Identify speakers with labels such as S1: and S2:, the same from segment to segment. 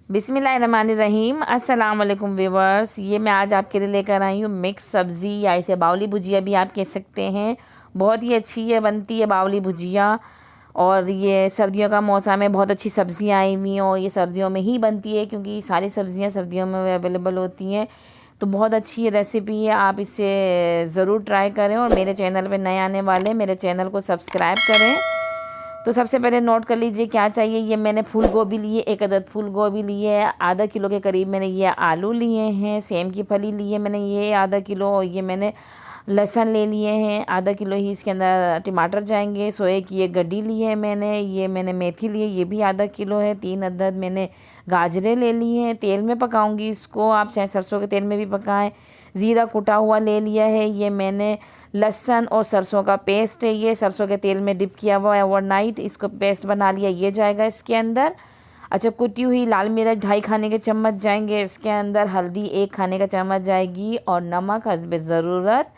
S1: बिस्मिल्लाहिर्रहमानिर्रहीम। अस्सलाम वालेकुम व्यूवर्स। ये मैं आज आपके लिए लेकर आई हूँ मिक्स सब्ज़ी या इसे बावली भुजिया भी आप कह सकते हैं। बहुत ही अच्छी है बनती है बावली भुजिया। और ये सर्दियों का मौसम है, बहुत अच्छी सब्ज़ियाँ आई हुई हैं और ये सर्दियों में ही बनती है क्योंकि सारी सब्ज़ियाँ सर्दियों में अवेलेबल होती हैं। तो बहुत अच्छी रेसिपी है, आप इसे ज़रूर ट्राई करें। और मेरे चैनल पे नए आने वाले मेरे चैनल को सब्सक्राइब करें। तो सबसे पहले नोट कर लीजिए क्या चाहिए। ये मैंने फूल गोभी लिए, एक अदद फूल गोभी लिए है, आधा किलो के करीब मैंने ये आलू लिए हैं, सेम की फली ली है मैंने ये आधा किलो, और ये मैंने लहसुन ले लिए हैं आधा किलो ही। इसके अंदर टमाटर जाएंगे, सोए की एक गड्डी ली है मैंने, ये मैंने मेथी ली है, ये भी आधा किलो है। 3 अदद मैंने गाजरें ले ली हैं, तेल में पकाऊंगी इसको, आप चाहे सरसों के तेल में भी पकाएं। ज़ीरा कुटा हुआ ले लिया है, ये मैंने लहसुन और सरसों का पेस्ट है, ये सरसों के तेल में डिप किया हुआ है ओवरनाइट, इसको पेस्ट बना लिया, ये जाएगा इसके अंदर। अच्छा, कुटी हुई लाल मिर्च 2.5 खाने के चम्मच जाएंगे इसके अंदर, हल्दी 1 खाने का चम्मच जाएगी, और नमक हस्बे ज़रूरत।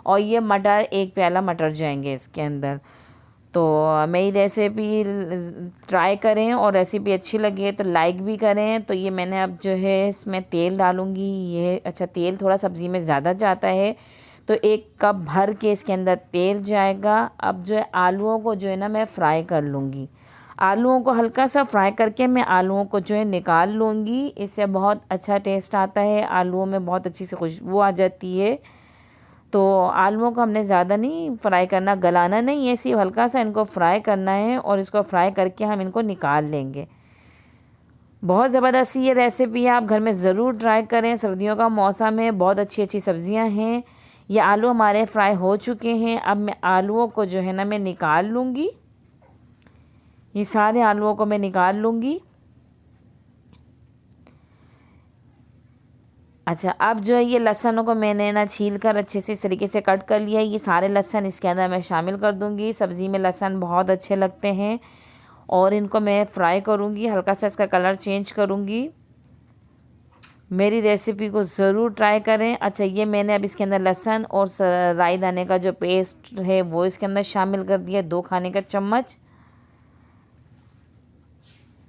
S1: और ये मटर 1 प्याला मटर जाएंगे इसके अंदर। तो मेरी रेसिपी ट्राई करें और रेसिपी अच्छी लगे तो लाइक भी करें। तो ये मैंने अब जो है इसमें तेल डालूँगी। ये अच्छा, तेल थोड़ा सब्ज़ी में ज़्यादा जाता है तो 1 कप भर के इसके अंदर तेल जाएगा। अब जो है आलूओं को जो है ना मैं फ़्राई कर लूँगी। आलूओं को हल्का सा फ्राई करके मैं आलूओं को जो है निकाल लूँगी। इससे बहुत अच्छा टेस्ट आता है, आलूओं में बहुत अच्छी सी खुशबू आ जाती है। तो आलूओं को हमने ज़्यादा नहीं फ्राई करना, गलाना नहीं है, सिर्फ हल्का सा इनको फ्राई करना है और इसको फ्राई करके हम इनको निकाल लेंगे। बहुत ज़बरदस्त ये रेसिपी है, आप घर में ज़रूर ट्राई करें। सर्दियों का मौसम है, बहुत अच्छी अच्छी सब्ज़ियां हैं। ये आलू हमारे फ्राई हो चुके हैं। अब मैं आलूओं को जो है ना मैं निकाल लूँगी, ये सारे आलूओं को मैं निकाल लूँगी। अच्छा, अब जो है ये लहसनों को मैंने ना छील कर अच्छे से इस तरीके से कट कर लिया है। ये सारे लहसन इसके अंदर मैं शामिल कर दूँगी। सब्ज़ी में लहसन बहुत अच्छे लगते हैं और इनको मैं फ्राई करूँगी, हल्का सा इसका कलर चेंज करूँगी। मेरी रेसिपी को ज़रूर ट्राई करें। अच्छा, ये मैंने अब इसके अंदर लहसुन और राई दाने का जो पेस्ट है वो इसके अंदर शामिल कर दिया, 2 खाने का चम्मच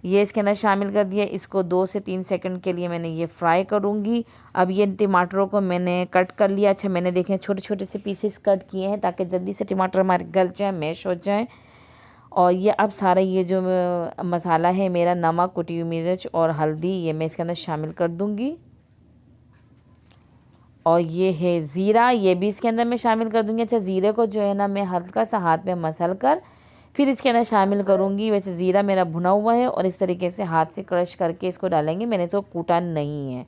S1: ये इसके अंदर शामिल कर दिया। इसको 2 से 3 सेकंड के लिए मैंने ये फ्राई करूँगी। अब ये टमाटरों को मैंने कट कर लिया। अच्छा, मैंने देखें छोटे छोटे से पीसेस कट किए हैं ताकि जल्दी से टमाटर हमारे गल जाए, मैश हो जाए। और ये अब सारा ये जो मसाला है मेरा, नमक, कुटी हुई मिर्च और हल्दी, ये मैं इसके अंदर शामिल कर दूँगी। और ये है ज़ीरा, ये भी इसके अंदर मैं शामिल कर दूँगी। अच्छा, ज़ीरे को जो है ना मैं हल्का सा हाथ में मसल कर फिर इसके अंदर शामिल करूँगी। वैसे ज़ीरा मेरा भुना हुआ है और इस तरीके से हाथ से क्रश करके इसको डालेंगे, मैंने इसको कूटा नहीं है।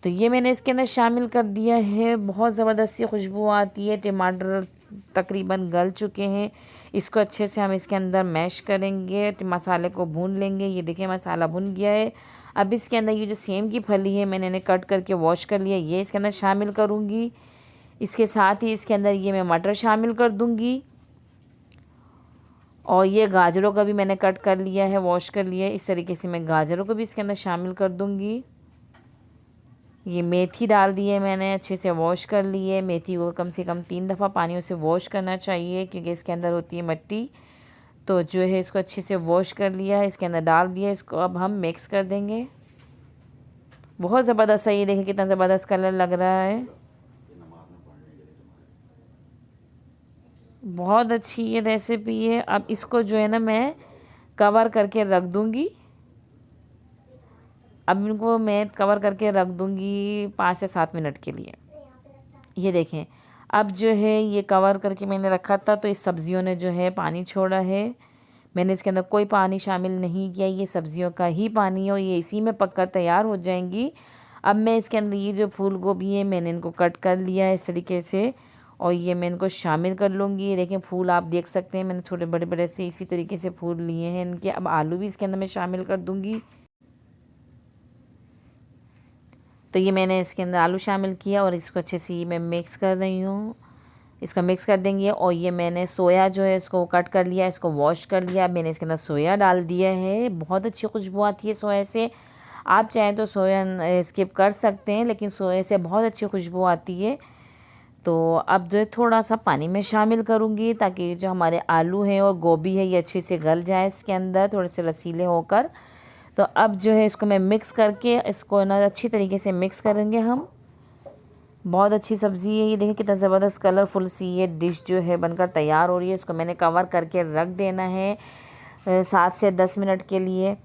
S1: तो ये मैंने इसके अंदर शामिल कर दिया है। बहुत ज़बरदस्त सी खुशबू आती है। टमाटर तकरीबन गल चुके हैं, इसको अच्छे से हम इसके अंदर मैश करेंगे, मसाले को भून लेंगे। ये देखिए मसाला भुन गया है। अब इसके अंदर ये जो सेम की फली है मैंने इन्हें कट करके वॉश कर लिया, ये इसके अंदर शामिल करूँगी। इसके साथ ही इसके अंदर ये मैं मटर शामिल कर दूँगी। और ये गाजरों का भी मैंने कट कर लिया है, वॉश कर लिया है। इस तरीके से मैं गाजरों को भी इसके अंदर शामिल कर दूँगी। ये मेथी डाल दी है मैंने, अच्छे से वॉश कर ली है। मेथी को कम से कम 3 दफ़ा पानियों से वॉश करना चाहिए क्योंकि इसके अंदर होती है मिट्टी। तो जो है इसको अच्छे से वॉश कर लिया है, इसके अंदर डाल दिया। इसको अब हम मिक्स कर देंगे। बहुत ज़बरदस्त है, ये देखिए कितना ज़बरदस्त कलर लग रहा है। बहुत अच्छी ये रेसिपी है। अब इसको जो है ना मैं कवर करके रख दूँगी। अब इनको मैं कवर करके रख दूँगी 5 से 7 मिनट के लिए। ये देखें, अब जो है ये कवर करके मैंने रखा था तो इस सब्ज़ियों ने जो है पानी छोड़ा है। मैंने इसके अंदर कोई पानी शामिल नहीं किया, ये सब्ज़ियों का ही पानी है और ये इसी में पककर तैयार हो जाएंगी। अब मैं इसके अंदर ये जो फूल गोभी है मैंने इनको कट कर लिया है इस तरीके से और ये मैं इनको शामिल कर लूँगी। देखें फूल आप देख सकते हैं, मैंने थोड़े बड़े बड़े से इसी तरीके से फूल लिए हैं इनके। अब आलू भी इसके अंदर मैं शामिल कर दूँगी। तो ये मैंने इसके अंदर आलू शामिल किया और इसको अच्छे से मैं मिक्स कर रही हूँ। इसको मिक्स कर देंगे। और ये मैंने सोया जो है इसको कट कर लिया, इसको वॉश कर लिया। मैंने इसके अंदर सोया डाल दिया है, बहुत अच्छी खुशबू आती है सोया से। आप चाहें तो सोया स्किप कर सकते हैं लेकिन सोया से बहुत अच्छी खुशबू आती है। तो अब जो है थोड़ा सा पानी में शामिल करूँगी ताकि जो हमारे आलू हैं और गोभी है ये अच्छे से गल जाए इसके अंदर, थोड़े से रसीले होकर। तो अब जो है इसको मैं मिक्स करके इसको ना अच्छी तरीके से मिक्स करेंगे हम। बहुत अच्छी सब्ज़ी है ये, देखिए कितना ज़बरदस्त कलरफुल सी ये डिश जो है बनकर तैयार हो रही है। इसको मैंने कवर करके रख देना है 7 से 10 मिनट के लिए।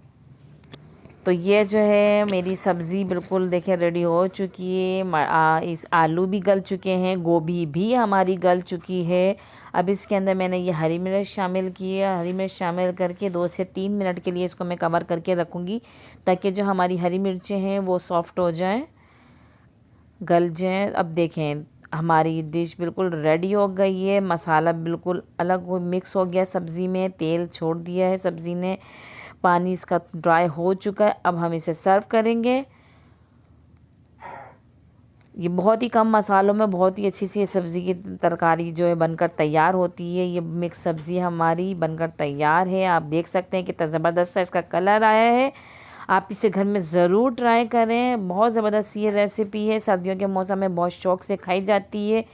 S1: तो ये जो है मेरी सब्ज़ी बिल्कुल देखिए रेडी हो चुकी है। इस आलू भी गल चुके हैं, गोभी भी हमारी गल चुकी है। अब इसके अंदर मैंने ये हरी मिर्च शामिल की है। हरी मिर्च शामिल करके 2 से 3 मिनट के लिए इसको मैं कवर करके रखूँगी, ताकि जो हमारी हरी मिर्चें हैं वो सॉफ्ट हो जाएं, गल जाएं। अब देखें हमारी डिश बिल्कुल रेडी हो गई है। मसाला बिल्कुल अलग मिक्स हो गया सब्ज़ी में, तेल छोड़ दिया है सब्ज़ी ने, पानी इसका ड्राई हो चुका है। अब हम इसे सर्व करेंगे। ये बहुत ही कम मसालों में बहुत ही अच्छी सी ये सब्ज़ी की तरकारी जो है बनकर तैयार होती है। ये मिक्स सब्ज़ी हमारी बनकर तैयार है। आप देख सकते हैं कितना ज़बरदस्त सा इसका कलर आया है। आप इसे घर में ज़रूर ट्राई करें। बहुत ज़बरदस्त ये रेसिपी है, सर्दियों के मौसम में बहुत शौक़ से खाई जाती है।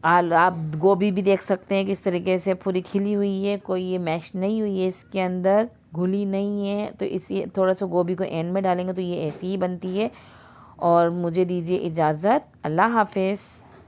S1: आप गोभी भी देख सकते हैं किस तरीके से पूरी खिली हुई है, कोई ये मैश नहीं हुई है, इसके अंदर घुली नहीं है। तो इसी थोड़ा सा गोभी को एंड में डालेंगे तो ये ऐसी ही बनती है। और मुझे दीजिए इजाज़त। अल्लाह हाफ़िज़।